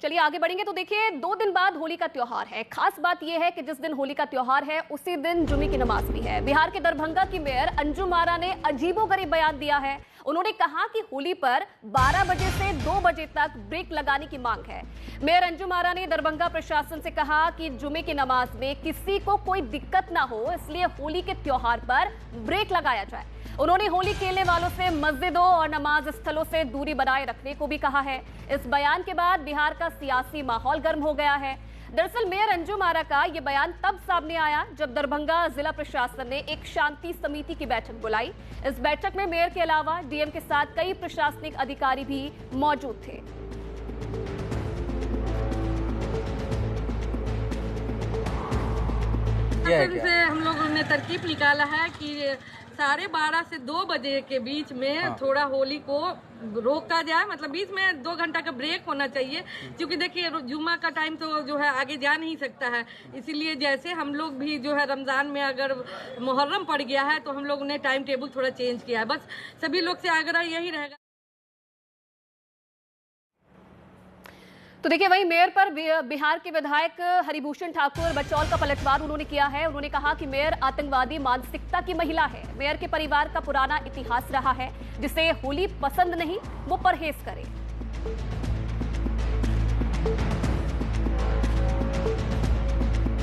चलिए आगे बढ़ेंगे। तो देखिए 2 दिन बाद होली का त्योहार है। खास बात यह है कि जिस दिन होली का त्योहार है उसी दिन जुमे की नमाज भी है। बिहार के दरभंगा की मेयर अंजुम आरा ने अजीबोगरीब बयान दिया है। उन्होंने कहा कि होली पर 12 बजे से 2 बजे तक ब्रेक लगाने की मांग है। मेयर अंजुम आरा ने दरभंगा प्रशासन से कहा कि जुमे की नमाज में किसी को कोई दिक्कत ना हो, इसलिए होली के त्योहार पर ब्रेक लगाया जाए। उन्होंने होली खेलने वालों से मस्जिदों और नमाज स्थलों से दूरी बनाए रखने को भी कहा है। इस बयान के बाद बिहार का सियासी माहौल गर्म हो गया है। दरअसल मेयर अंजुम आरा का यह बयान तब सामने आया जब दरभंगा जिला प्रशासन ने एक शांति समिति की बैठक बुलाई। इस बैठक में मेयर के अलावा डीएम के साथ कई प्रशासनिक अधिकारी भी मौजूद थे। से हम लोगों ने तरकीब निकाला है कि 12:30 से 2 बजे के बीच में थोड़ा होली को रोका जाए, मतलब बीच में 2 घंटा का ब्रेक होना चाहिए, क्योंकि देखिए जुम्मा का टाइम तो जो है आगे जा नहीं सकता है। इसीलिए जैसे हम लोग भी जो है रमजान में अगर मुहर्रम पड़ गया है तो हम लोगों ने टाइम टेबल थोड़ा चेंज किया है। बस सभी लोग से आग्रह यही रहेगा। तो देखिए वहीं मेयर पर बिहार के विधायक हरिभूषण ठाकुर बचौल का पलटवार उन्होंने किया है। उन्होंने कहा कि मेयर आतंकवादी मानसिकता की महिला है। मेयर के परिवार का पुराना इतिहास रहा है, जिसे होली पसंद नहीं वो परहेज करे।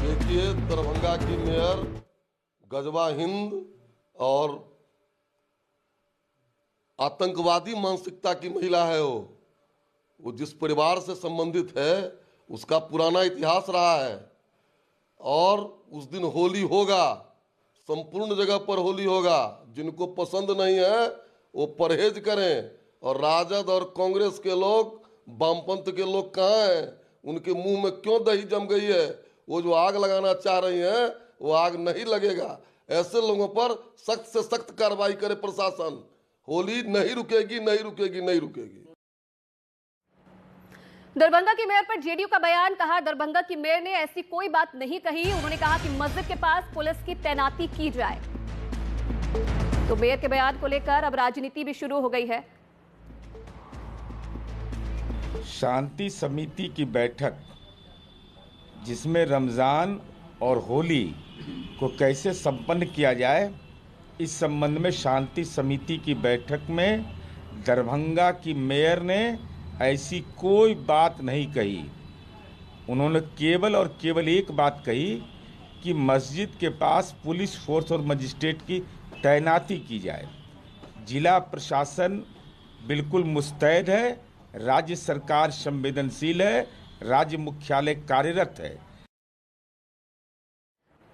देखिए दरभंगा की मेयर गजवा हिंद और आतंकवादी मानसिकता की महिला है। वो जिस परिवार से संबंधित है उसका पुराना इतिहास रहा है और उस दिन होली होगा, संपूर्ण जगह पर होली होगा। जिनको पसंद नहीं है वो परहेज करें। और राजद और कांग्रेस के लोग, वामपंथ के लोग कहाँ हैं? उनके मुंह में क्यों दही जम गई है? वो जो आग लगाना चाह रही हैं वो आग नहीं लगेगा। ऐसे लोगों पर सख्त से सख्त कार्रवाई करे प्रशासन। होली नहीं रुकेगी, नहीं रुकेगी, नहीं रुकेगी। दरभंगा की मेयर पर जेडीयू का बयान। कहा दरभंगा की मेयर ने ऐसी कोई बात नहीं कही। उन्होंने कहा कि मस्जिद के पास पुलिस की तैनाती की जाए। तो मेयर के बयान को लेकर अब राजनीति भी शुरू हो गई है। शांति समिति की बैठक जिसमें रमजान और होली को कैसे संपन्न किया जाए, इस संबंध में शांति समिति की बैठक में दरभंगा की मेयर ने ऐसी कोई बात नहीं कही। उन्होंने केवल और केवल एक बात कही कि मस्जिद के पास पुलिस फोर्स और मजिस्ट्रेट की तैनाती की जाए। जिला प्रशासन बिल्कुल मुस्तैद है, राज्य सरकार संवेदनशील है, राज्य मुख्यालय कार्यरत है।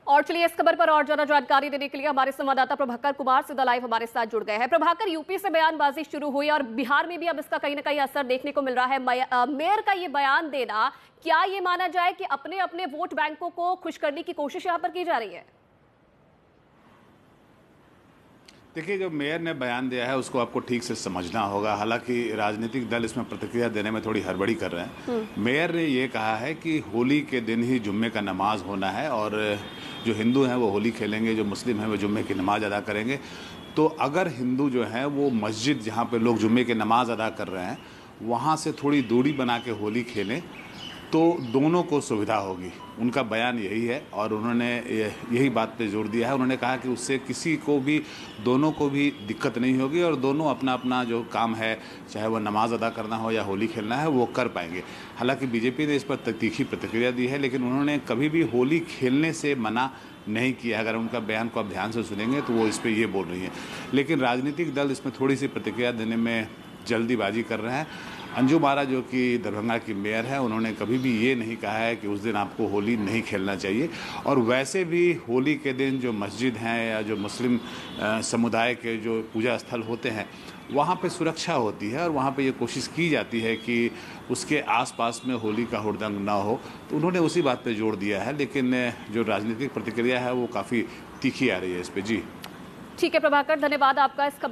और चलिए इस खबर पर और ज्यादा जानकारी देने के लिए हमारे संवाददाता प्रभाकर कुमार सीधा लाइव हमारे साथ जुड़ गए हैं। प्रभाकर, यूपी से बयानबाजी शुरू हुई और बिहार में भी अब इसका कहीं ना कहीं असर देखने को मिल रहा है। मेयर का ये बयान देना, क्या ये माना जाए कि अपने अपने वोट बैंकों को खुश करने की कोशिश यहाँ पर की जा रही है? देखिए, जो मेयर ने बयान दिया है उसको आपको ठीक से समझना होगा। हालांकि राजनीतिक दल इसमें प्रतिक्रिया देने में थोड़ी हड़बड़ी कर रहे हैं। मेयर ने ये कहा है कि होली के दिन ही जुम्मे का नमाज होना है और जो हिंदू हैं वो होली खेलेंगे, जो मुस्लिम हैं वो जुम्मे की नमाज अदा करेंगे। तो अगर हिंदू जो हैं वो मस्जिद जहाँ पे लोग जुम्मे की नमाज अदा कर रहे हैं वहाँ से थोड़ी दूरी बना के होली खेलें तो दोनों को सुविधा होगी। उनका बयान यही है और उन्होंने यही बात पे जोर दिया है। उन्होंने कहा कि उससे किसी को भी, दोनों को भी दिक्कत नहीं होगी और दोनों अपना अपना जो काम है, चाहे वो नमाज अदा करना हो या होली खेलना है, वो कर पाएंगे। हालांकि बीजेपी ने इस पर तीखी प्रतिक्रिया दी है, लेकिन उन्होंने कभी भी होली खेलने से मना नहीं किया। अगर उनका बयान को आप ध्यान से सुनेंगे तो वो इस पर ये बोल रही हैं। लेकिन राजनीतिक दल इसमें थोड़ी सी प्रतिक्रिया देने में जल्दीबाजी कर रहे हैं। अंजुम आरा जो कि दरभंगा की मेयर है, उन्होंने कभी भी ये नहीं कहा है कि उस दिन आपको होली नहीं खेलना चाहिए। और वैसे भी होली के दिन जो मस्जिद हैं या जो मुस्लिम समुदाय के जो पूजा स्थल होते हैं वहाँ पे सुरक्षा होती है और वहाँ पे ये कोशिश की जाती है कि उसके आसपास में होली का हुड़दंग ना हो। तो उन्होंने उसी बात पे जोर दिया है, लेकिन जो राजनीतिक प्रतिक्रिया है वो काफ़ी तीखी आ रही है इस पर। जी ठीक है प्रभाकर, धन्यवाद आपका इस खबर